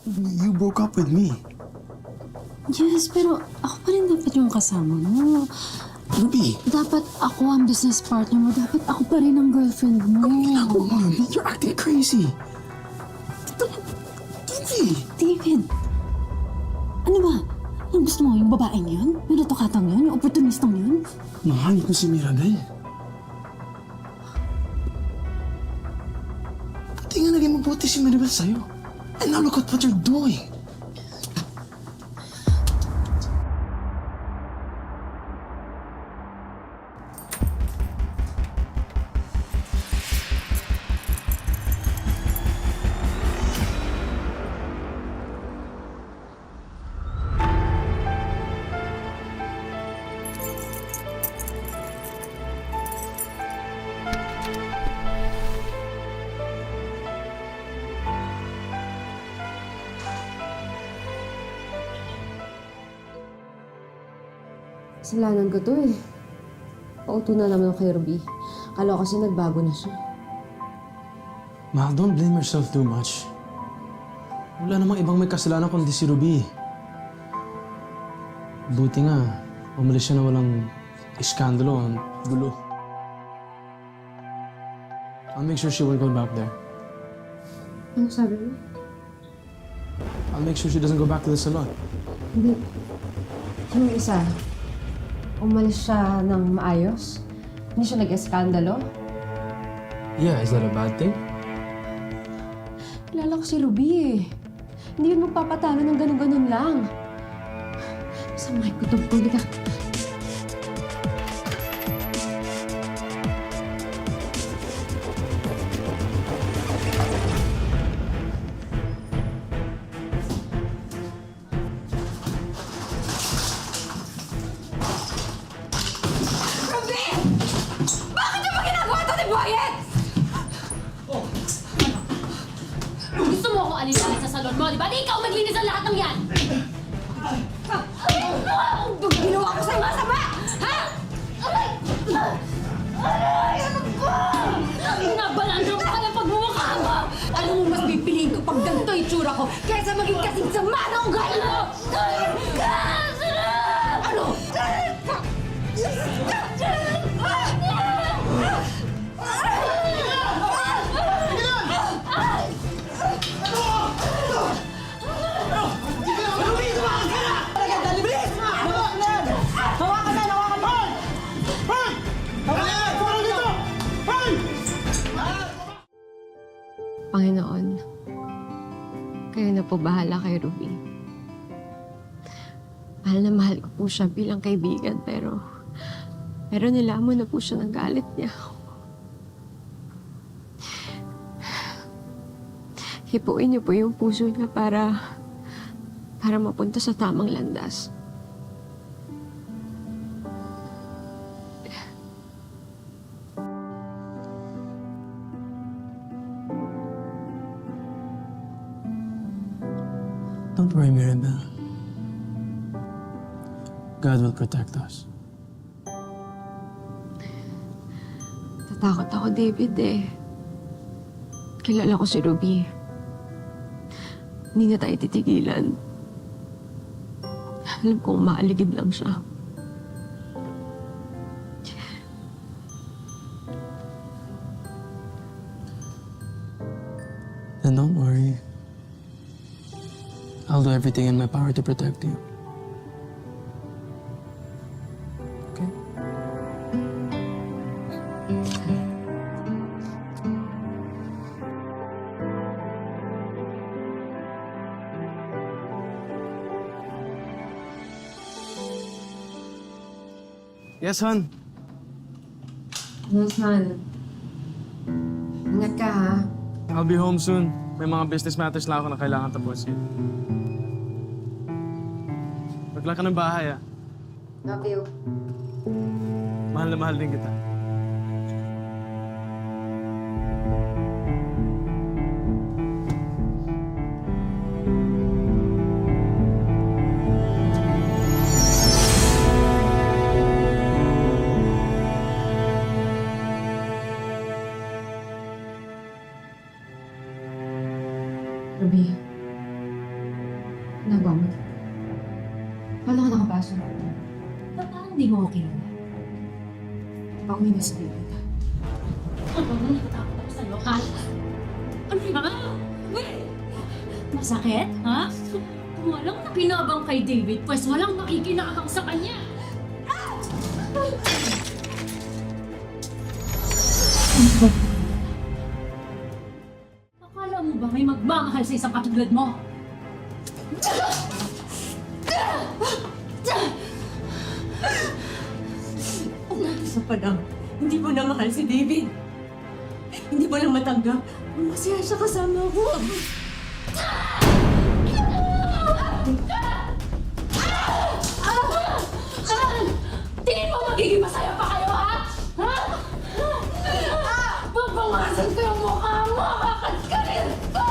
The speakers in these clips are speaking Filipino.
You broke up with me. Yes, pero ako pa rin dapat yung kasama mo. Ruby! Dapat ako ang business partner mo. Dapat ako pa rin ang girlfriend mo. Come on, you're acting crazy. Ruby! David, ano ba? Ang gusto mo, yung babaeng yun? Yung natukatang yun? Yung opportunistang yun? Mahal ko si Mirabel. Pati nga naging mabuti si Mirabel sa'yo. And now look at what you're doing. Kasalanan ko to eh. Pauto na naman ako kay Ruby. Akala ko kasi nagbago na siya. Mahal, don't blame yourself too much. Wala namang ibang may kasalanan kundi si Ruby. Buti nga, umalis siya na walang iskandalo, gulo. I'll make sure she won't go back there. Ano sabi mo? I'll make sure she doesn't go back to the salon. Hindi. Yung isa, umalis siya ng maayos? Hindi siya nag-eskandalo? Yeah, is that a bad thing? Kilala ko si Ruby eh. Hindi yun magpapatalo ng ganun-ganun lang. Sa mic ko to, pwede ka. Kung gusto mo akong alinahin sa salon mo, di ba? Di ikaw maglinis ang lahat ng yan! Ginawa ko sa'yo masama! Ha? Aray! Aray! Ano ba? Nabalansa mo ka ng pagmumukha mo! Alam mo, mas pipiliin ko pag ganito yung tsura ko kaysa maging kasing sama na ugali mo! Ano? Panginoon, kayo na po bahala kay Ruby. Mahal na mahal ko po siya bilang kaibigan, pero nilamon na po siya ng galit niya. Hipuin niyo po yung puso niya para mapunta sa tamang landas. Don't worry, Mirabel. God will protect us. Tatakot ako, David eh. Kilala ko si Ruby. Hindi na tayo titigilan. Alam kong maaligid lang siya. Then don't worry. I'll do everything in my power to protect you. Okay? Yes, hon. Yes, man. Ingat ka, ha? I'll be home soon. May mga business matters lang ako na kailangan tapusin. Magla ka ng bahay, ah. Love you. Mahal na mahal din kita. Ruby, Nabang. Paano ka nakapasok? Paano hindi mo okay na? Pauwi na si David. Ano ba natatakot ako sa'yo, ha? Ano ba? Wait! Masakit, ha? Kung walang nakinabang kay David, pues walang makikinabang sa kanya. Akala mo ba may magmamahal sa isang katulad mo? Isa pa lang, hindi mo na mahal si David. Hindi mo lang matanggap. Masaya siya kasama ko. Tingin mo magiging masaya pa kayo, ha? Ha? Babawasan ko yung mukha mo! Kakatkarin ko!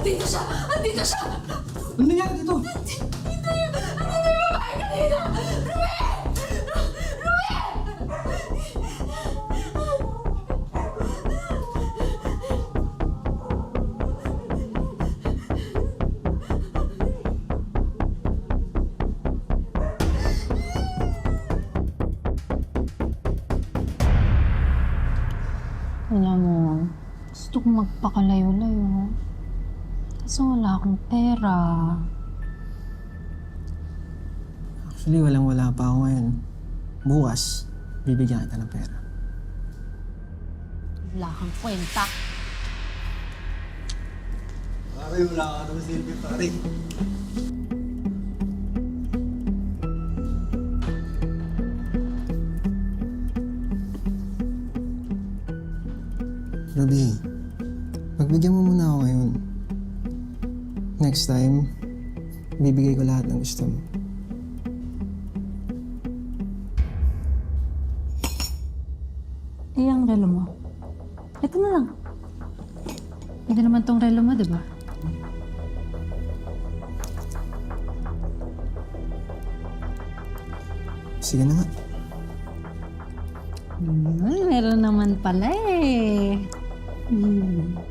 Andito siya! Andito siya! Ano nangyari dito? Alam mo, gusto kong magpakalayo-layo. Kaso wala akong pera. Actually, walang-wala pa ako ngayon. Bukas, bibigyan kita ng pera. Wala kang kwenta. Pare, wala ka naman silbi, pare. Ruby, pagbigyan mo muna ako ngayon. Next time, bibigay ko lahat ng gusto mo. Eh, ang relo mo. Ito na lang. Hindi naman tong relo mo, di ba? Sige na nga. Meron naman pala eh. Mga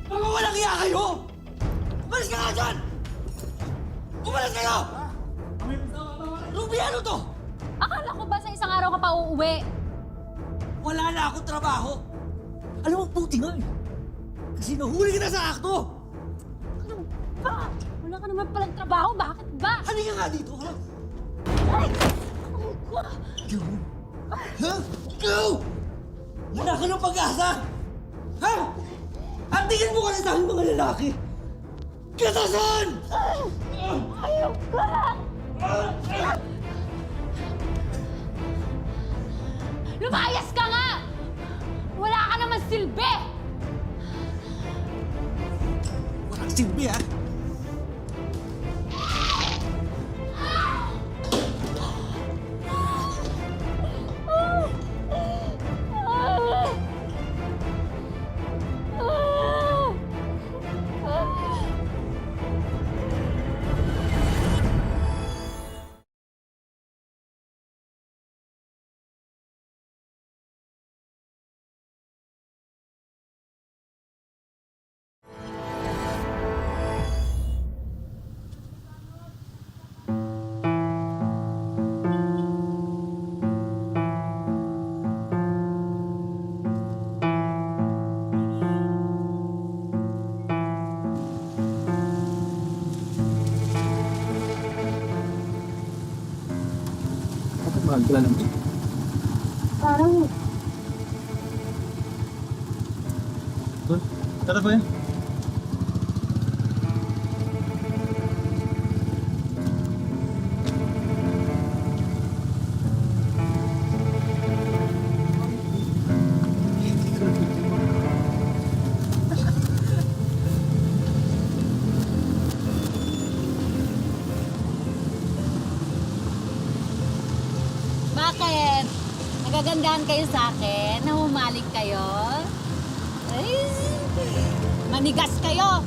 walang iya kayo! Umalis ka nga dyan! Umalis kayo! Ruby, ano to? Akala ko ba sa isang araw ka pa uuwi? Wala na akong trabaho. Alam mo, puti nga eh. Kasi nahuli ka na sa akto! Ano ba? Wala ka naman palang trabaho. Bakit ba? Halika nga dito, ha? Go! Ha? Go! Wala ka ng pag-asa! Ha? At tingin mo kasi sa akin mga lalaki! Katasan! Ayaw ka! Lumayas ka nga! Wala ka naman silbi! Walang silbi, ha? Bakit mahal ka lang? Parang Tara ba yan? Bakit? Nagagandahan kayo sa akin? Nahumaling kayo? Ay, manigas kayo!